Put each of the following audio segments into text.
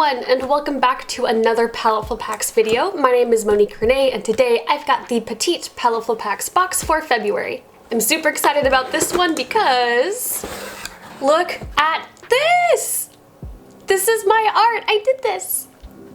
everyone, and welcome back to another Paletteful Packs video. My name is Monique Renee, and today I've got the Petite Paletteful Packs box for February. I'm super excited about this one because look at this! This is my art! I did this!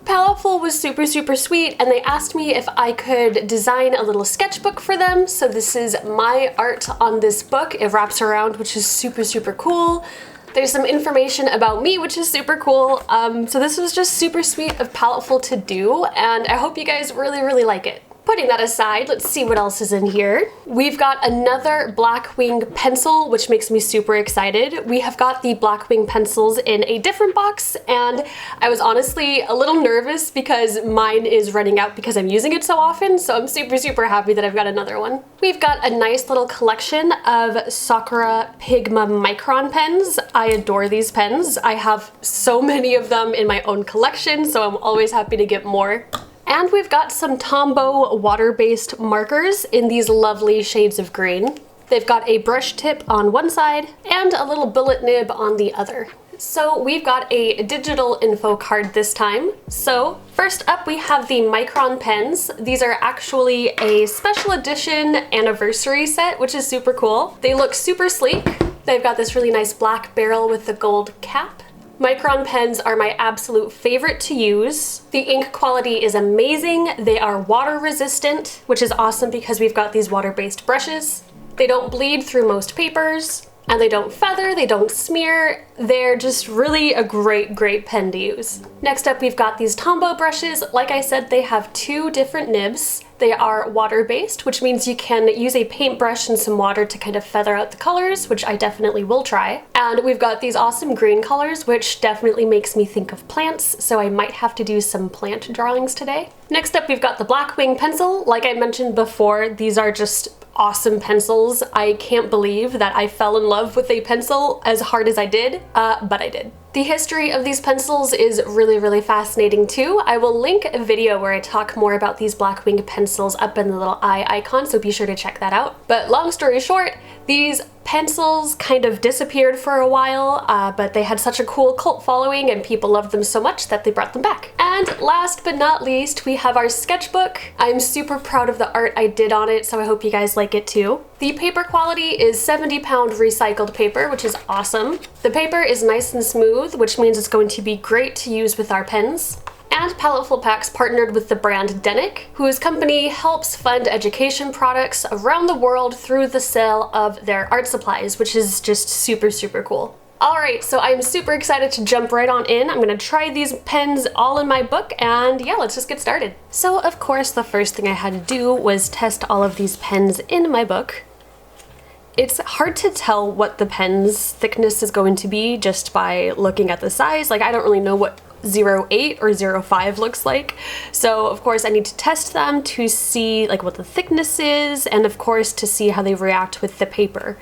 Paletteful was super sweet, and they asked me if I could design a little sketchbook for them. So this is my art on this book. It wraps around, which is super cool. There's some information about me, which is super cool. So this was just super sweet of Paletteful to do, and I hope you guys really like it. Putting that aside, let's see what else is in here. We've got another Blackwing pencil, which makes me super excited. We have got the Blackwing pencils in a different box, and I was honestly a little nervous because mine is running out because I'm using it so often, so I'm super happy that I've got another one. We've got a nice little collection of Sakura Pigma Micron pens. I adore these pens. I have so many of them in my own collection, so I'm always happy to get more. And we've got some Tombow water-based markers in these lovely shades of green. They've got a brush tip on one side and a little bullet nib on the other. So we've got a digital info card this time. So first up we have the Micron Pens. These are actually a special edition anniversary set, which is super cool. They look super sleek. They've got this really nice black barrel with the gold cap. Micron pens are my absolute favorite to use. The ink quality is amazing. They are water resistant, which is awesome because we've got these water-based brushes. They don't bleed through most papers, and they don't feather, they don't smear. They're just really a great pen to use. Next up, we've got these Tombow brushes. Like I said, they have two different nibs. They are water-based, which means you can use a paintbrush and some water to kind of feather out the colors, which I definitely will try. And we've got these awesome green colors, which definitely makes me think of plants, so I might have to do some plant drawings today. Next up, we've got the Blackwing pencil. Like I mentioned before, these are just awesome pencils. I can't believe that I fell in love with a pencil as hard as I did, but I did. The history of these pencils is really fascinating too. I will link a video where I talk more about these Blackwing pencils up in the little eye icon, so be sure to check that out. But long story short, these pencils kind of disappeared for a while, but they had such a cool cult following and people loved them so much that they brought them back. And last but not least, we have our sketchbook. I'm super proud of the art I did on it, so I hope you guys like it too. The paper quality is 70-pound recycled paper, which is awesome. The paper is nice and smooth, which means it's going to be great to use with our pens. And Paletteful Packs partnered with the brand Denick, whose company helps fund education products around the world through the sale of their art supplies, which is just super cool. Alright, so I'm super excited to jump right on in. I'm gonna try these pens all in my book, and yeah, let's just get started. So of course, the first thing I had to do was test all of these pens in my book. It's hard to tell what the pen's thickness is going to be just by looking at the size. Like, I don't really know what 0.8 or 0.5 looks like. So of course I need to test them to see like what the thickness is, and of course to see how they react with the paper.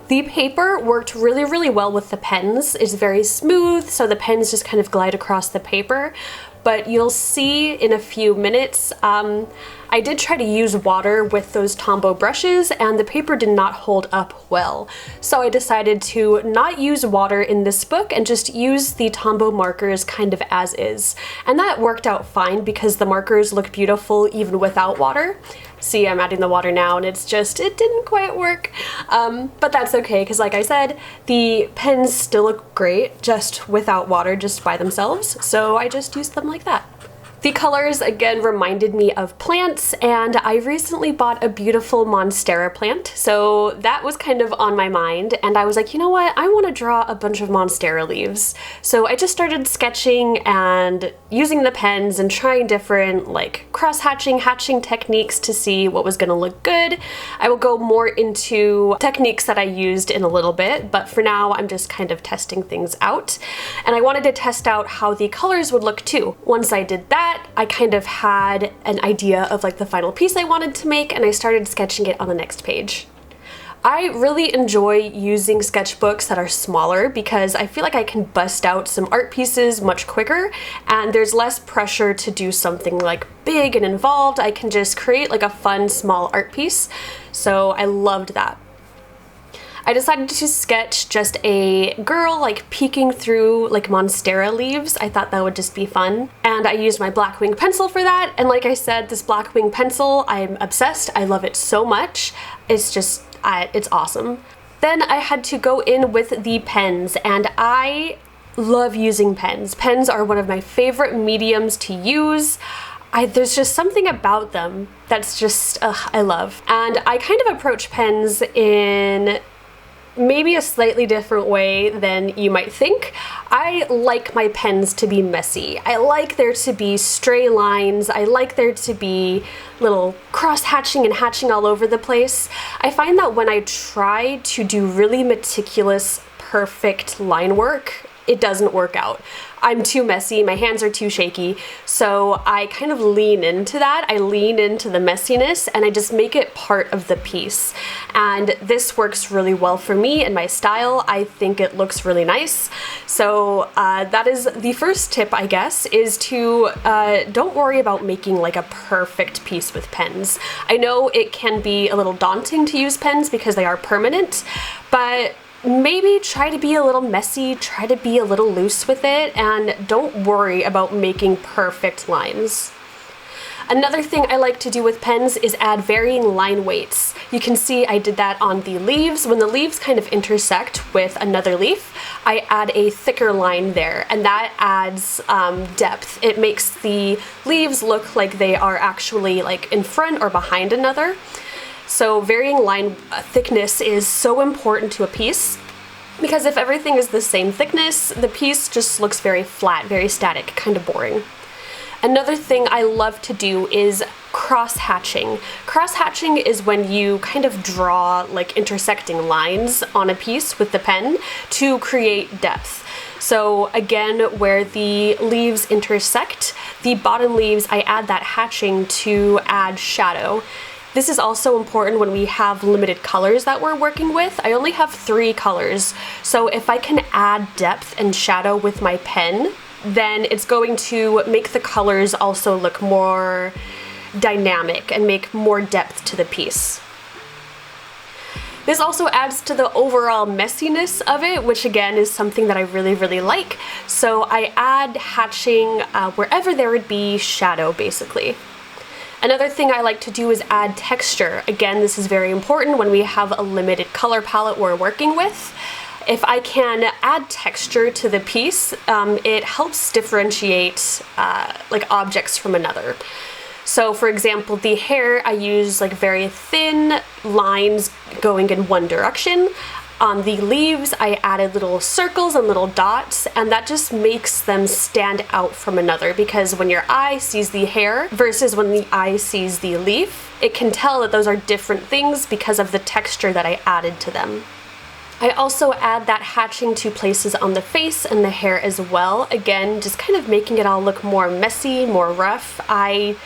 The paper worked really well with the pens. It's very smooth, so the pens just kind of glide across the paper. But you'll see in a few minutes, I did try to use water with those Tombow brushes and the paper did not hold up well. So I decided to not use water in this book and just use the Tombow markers kind of as is. And that worked out fine because the markers look beautiful even without water. See, I'm adding the water now and it didn't quite work. But that's okay, because like I said, the pens still look great just without water, just by themselves. So I just used them like that. The colors again reminded me of plants, and I recently bought a beautiful Monstera plant, so that was kind of on my mind, and I was like, you know what, I want to draw a bunch of Monstera leaves. So I just started sketching and using the pens and trying different like cross-hatching, hatching techniques to see what was going to look good. I will go more into techniques that I used in a little bit, but for now I'm just kind of testing things out, and I wanted to test out how the colors would look too. Once I did that, I kind of had an idea of like the final piece I wanted to make, and I started sketching it on the next page. I really enjoy using sketchbooks that are smaller because I feel like I can bust out some art pieces much quicker, and there's less pressure to do something like big and involved. I can just create like a fun small art piece, so I loved that. I decided to sketch just a girl like peeking through like monstera leaves. I thought that would just be fun. And I used my black wing pencil for that. And like I said, this black wing pencil, I'm obsessed. I love it so much. It's just, it's awesome. Then I had to go in with the pens, and I love using pens. Pens are one of my favorite mediums to use. There's just something about them that's just, I love. And I kind of approach pens in maybe a slightly different way than you might think. I like my pens to be messy. I like there to be stray lines. I like there to be little cross-hatching and hatching all over the place. I find that when I try to do really meticulous, perfect line work, it doesn't work out. I'm too messy, my hands are too shaky, so I kind of lean into that. I lean into the messiness and I just make it part of the piece. And this works really well for me and my style. I think it looks really nice. So that is the first tip, I guess, is to don't worry about making like a perfect piece with pens. I know it can be a little daunting to use pens because they are permanent, but maybe try to be a little messy, try to be a little loose with it, and don't worry about making perfect lines. Another thing I like to do with pens is add varying line weights. You can see I did that on the leaves. When the leaves kind of intersect with another leaf, I add a thicker line there, and that adds depth. It makes the leaves look like they are actually like in front or behind another. So varying line thickness is so important to a piece, because if everything is the same thickness, the piece just looks very flat, very static, kind of boring. Another thing I love to do is cross-hatching. Cross-hatching is when you kind of draw like intersecting lines on a piece with the pen to create depth. So again, where the leaves intersect, the bottom leaves, I add that hatching to add shadow. This is also important when we have limited colors that we're working with. I only have 3 colors, so if I can add depth and shadow with my pen, then it's going to make the colors also look more dynamic and make more depth to the piece. This also adds to the overall messiness of it, which again is something that I really, really like. So I add hatching wherever there would be shadow, basically. Another thing I like to do is add texture. Again, this is very important when we have a limited color palette we're working with. If I can add texture to the piece, it helps differentiate like objects from another. So for example, the hair, I use like very thin lines going in one direction. On the leaves, I added little circles and little dots, and that just makes them stand out from another, because when your eye sees the hair versus when the eye sees the leaf, it can tell that those are different things because of the texture that I added to them. I also add that hatching to places on the face and the hair as well. Again, just kind of making it all look more messy, more rough. I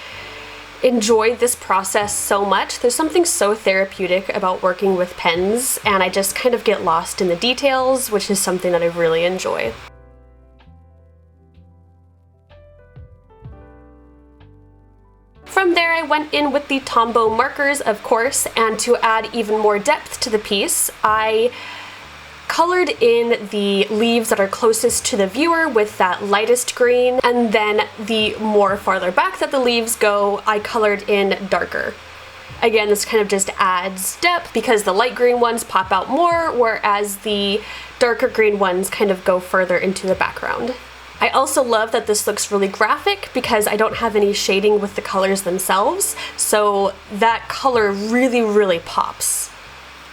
enjoy this process so much. There's something so therapeutic about working with pens, and I just kind of get lost in the details, which is something that I really enjoy. From there, I went in with the Tombow Markers, of course, and to add even more depth to the piece, I colored in the leaves that are closest to the viewer with that lightest green, and then the more farther back that the leaves go, I colored in darker. Again, this kind of just adds depth because the light green ones pop out more, whereas the darker green ones kind of go further into the background. I also love that this looks really graphic because I don't have any shading with the colors themselves, so that color really, really pops.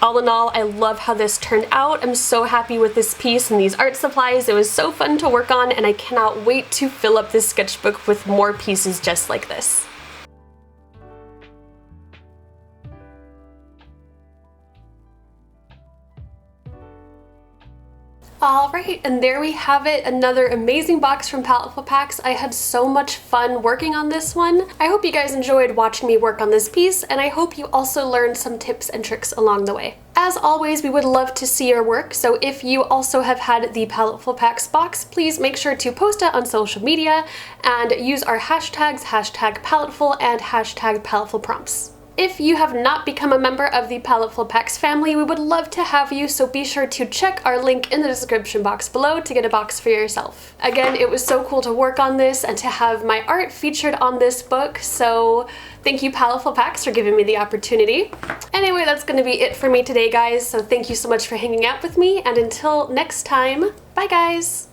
All in all, I love how this turned out. I'm so happy with this piece and these art supplies. It was so fun to work on, and I cannot wait to fill up this sketchbook with more pieces just like this. Alright, and there we have it, another amazing box from Paletteful Packs. I had so much fun working on this one. I hope you guys enjoyed watching me work on this piece, and I hope you also learned some tips and tricks along the way. As always, we would love to see your work, so if you also have had the Paletteful Packs box, please make sure to post it on social media and use our hashtags, #Paletteful and #Paletteful Prompts. If you have not become a member of the Paletteful Packs family, we would love to have you, so be sure to check our link in the description box below to get a box for yourself. Again, it was so cool to work on this and to have my art featured on this book, so thank you Paletteful Packs for giving me the opportunity. Anyway, that's going to be it for me today, guys, so thank you so much for hanging out with me, and until next time, bye guys!